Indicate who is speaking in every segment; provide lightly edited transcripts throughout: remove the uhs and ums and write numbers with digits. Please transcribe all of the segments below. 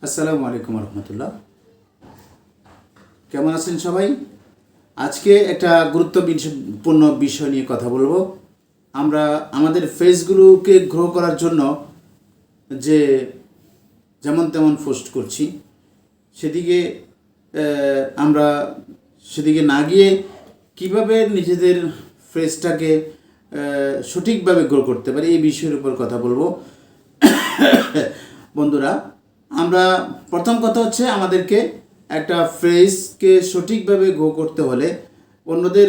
Speaker 1: আসসালামু আলাইকুম রহমতুল্লাহ। কেমন আছেন সবাই? আজকে একটা গুরুত্বপূর্ণ বিষয় নিয়ে কথা বলবো। আমরা আমাদের ফেসগুলোকে গ্রো করার জন্য যে যেমন তেমন পোস্ট করছি, সেদিকে আমরা সেদিকে না গিয়ে কিভাবে নিজেদের ফেসটাকে সঠিকভাবে গ্রো করতে পারি, এই বিষয়ের উপর কথা বলবো। বন্ধুরা, আমরা প্রথম কথা হচ্ছে আমাদেরকে একটা ফেসকে সঠিকভাবে গ্রো করতে হলে অন্যদের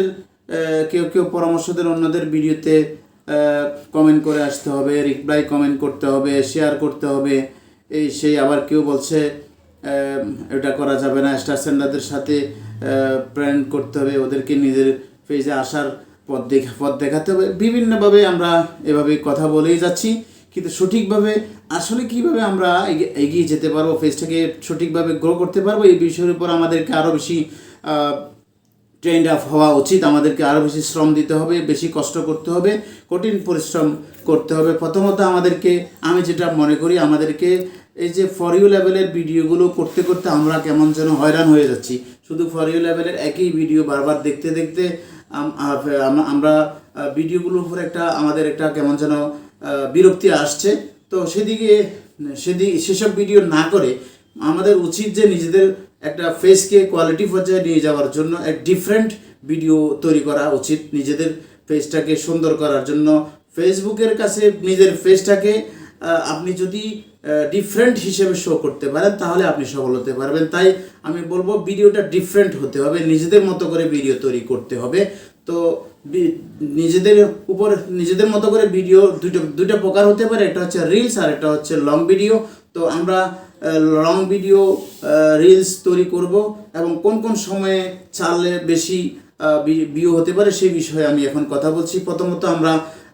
Speaker 1: কেউ কেউ পরামর্শ দেন, অন্যদের ভিডিওতে কমেন্ট করে আসতে হবে, রিপ্লাই কমেন্ট করতে হবে, শেয়ার করতে হবে, এই সেই। আবার কেউ বলছে এটা করা যাবে না, স্টার সেন্ডারদের সাথে প্র্যাঙ্ক করতে হবে, ওদেরকে নিজের ফেসে আসার পথ দেখাতে হবে। বিভিন্নভাবে আমরা এভাবে কথা বলেই যাচ্ছি, কিন্তু সঠিকভাবে আসলে কীভাবে আমরা এগিয়ে যেতে পারবো, ফেসটাকে সঠিকভাবে গ্রো করতে পারবো, এই বিষয়ের উপর আমাদেরকে আরও বেশি ট্রেন্ড আপ হওয়া উচিত। আমাদেরকে আরও বেশি শ্রম দিতে হবে, বেশি কষ্ট করতে হবে, কঠিন পরিশ্রম করতে হবে। প্রথমত আমাদেরকে, আমি যেটা মনে করি, আমাদেরকে এই যে ফর ইউ লেভেলের ভিডিওগুলো করতে করতে আমরা কেমন যেন হয়রান হয়ে যাচ্ছি। শুধু ফর ইউ লেভেলের একই ভিডিও বারবার দেখতে দেখতে আমরা ভিডিওগুলোর উপর আমাদের একটা কেমন যেন বিরক্তি আসছে। তো সেসব ভিডিও না করে আমাদের উচিত যে নিজেদের একটা ফেসকে কোয়ালিটি পর্যায়ে নিয়ে যাওয়ার জন্য এক ডিফারেন্ট ভিডিও তৈরি করা উচিত। নিজেদের ফেসটাকে সুন্দর করার জন্য ফেসবুকের কাছে নিজের ফেসটাকে আপনি যদি ডিফারেন্ট হিসেবে শো করতে পারেন, তাহলে আপনি সফল হতে পারবেন। তাই আমি বলবো ভিডিওটা ডিফারেন্ট হতে হবে, নিজেদের মতো করে ভিডিও তৈরি করতে হবে। তো নিজেদের মতো করে ভিডিও দুইটা প্রকার হতে পারে, একটা হচ্ছে রিলস আর একটা হচ্ছে লং ভিডিও। তো আমরা লং ভিডিও রিলস তৈরি করব, এবং কোন কোন সময়ে ছাড়লে বেশি ভিউ হতে পারে সেই বিষয়ে আমি এখন কথা বলছি। প্রথমত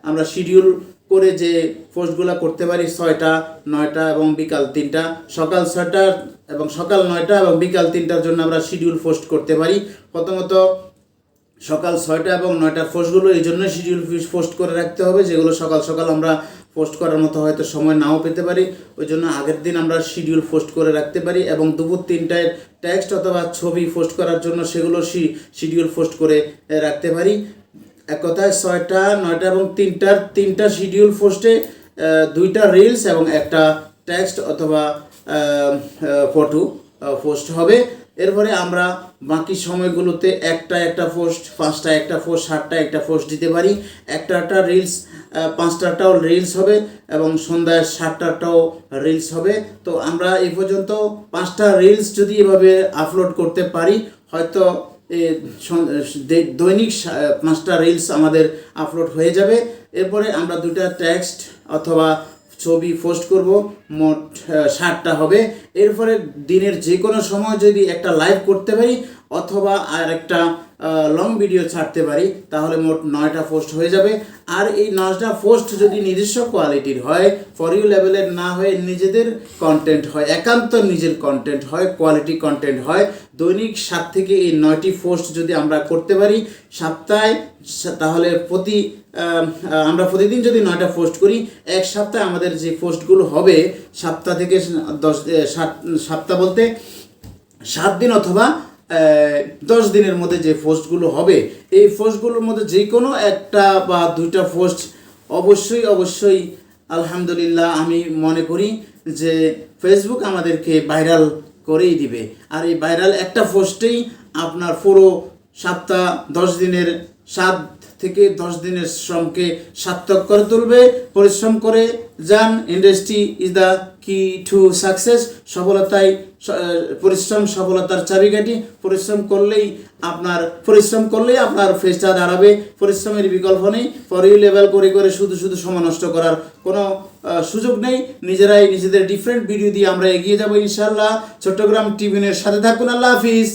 Speaker 1: আমরা শিডিউল করে যে পোস্টগুলো করতে পারি 6টা, 9টা এবং বিকাল 3টা, সকাল 6টা এবং সকাল 9টা এবং বিকাল 3টার জন্য আমরা শিডিউল পোস্ট করতে পারি। প্রথমত সকাল 6টা এবং 9টার পোস্টগুলো এই জন্য শিডিউল পোস্ট করে রাখতে হবে, যেগুলো সকাল সকাল আমরা পোস্ট করার মতো হয়তো সময় নাও পেতে পারি, ওই জন্য আগের দিন আমরা শিডিউল পোস্ট করে রাখতে পারি। এবং দুপুর 3টায় টেক্সট অথবা ছবি পোস্ট করার জন্য সেগুলো শিডিউল পোস্ট করে রাখতে পারি। এক কথায় 6টা, 9টা এবং 3টা শিডিউল পোস্টে 2টা রিলস এবং একটা টেক্সট অথবা ফটো পোস্ট হবে। এরপরে আমরা বাকি সময়গুলোতে একটা পোস্ট, 5টা একটা পোস্ট, 7টা একটা পোস্ট দিতে পারি। একটা রিলস, 5টাটাও রিলস হবে এবং সন্ধ্যায় 7টাটাও রিলস হবে। তো আমরা এই পর্যন্ত 5টা রিলস যদি এভাবে আপলোড করতে পারি, হয়তো দৈনিক 5টা রিলস আমাদের আপলোড হয়ে যাবে। এরপরে আমরা 2টা টেক্সট অথবা ছবি পোস্ট করব, মোট 7টা হবে। এরপরে দিনের যে কোনো সময় যদি একটা লাইভ করতে পারি অথবা আর একটা লং ভিডিও ছাড়তে পারি, তাহলে মোট 9টা পোস্ট হয়ে যাবে। আর এই 9টা পোস্ট যদি নিজস্ব কোয়ালিটির হয়, ফর ইউ লেভেলের না হয়ে নিজেদের কন্টেন্ট হয়, একান্ত নিজের কন্টেন্ট হয়, কোয়ালিটি কন্টেন্ট হয়, দৈনিক 7 থেকে এই 9টি পোস্ট যদি আমরা করতে পারি সপ্তাহে, তাহলে আমরা প্রতিদিন যদি 9টা পোস্ট করি, এক সপ্তাহে আমাদের যে পোস্টগুলো হবে, সপ্তাহ থেকে 7 বলতে 7 দিন অথবা 10 দিনের মধ্যে যে পোস্টগুলো হবে, এই পোস্টগুলোর মধ্যে যে কোনো একটা বা 2টা পোস্ট অবশ্যই আলহামদুলিল্লাহ আমি মনে করি যে ফেসবুক আমাদেরকে ভাইরাল করেই দিবে। আর এই ভাইরাল একটা পোস্টেই আপনার পুরো সপ্তাহ 10 দিনের 7 থেকে 10 দিনের শ্রমকে সার্থক করে তুলবে। পরিশ্রম করে যান, ইন্ডাস্ট্রি ইজ দ্য কি টু সাকসেস। পরিশ্রম সফলতার চাবিকাঠি। পরিশ্রম করলেই আপনার ফেসটা দাঁড়াবে। পরিশ্রমের বিকল্প নেই। ফর ইউ লেভেল করে শুধু সময় নষ্ট করার কোনো সুযোগ নেই। নিজেদের ডিফারেন্ট ভিডিও দিয়ে আমরা এগিয়ে যাবো ইনশাআল্লাহ। চট্টগ্রাম টিভিনের সাথে থাকুন। আল্লাহ হাফিজ।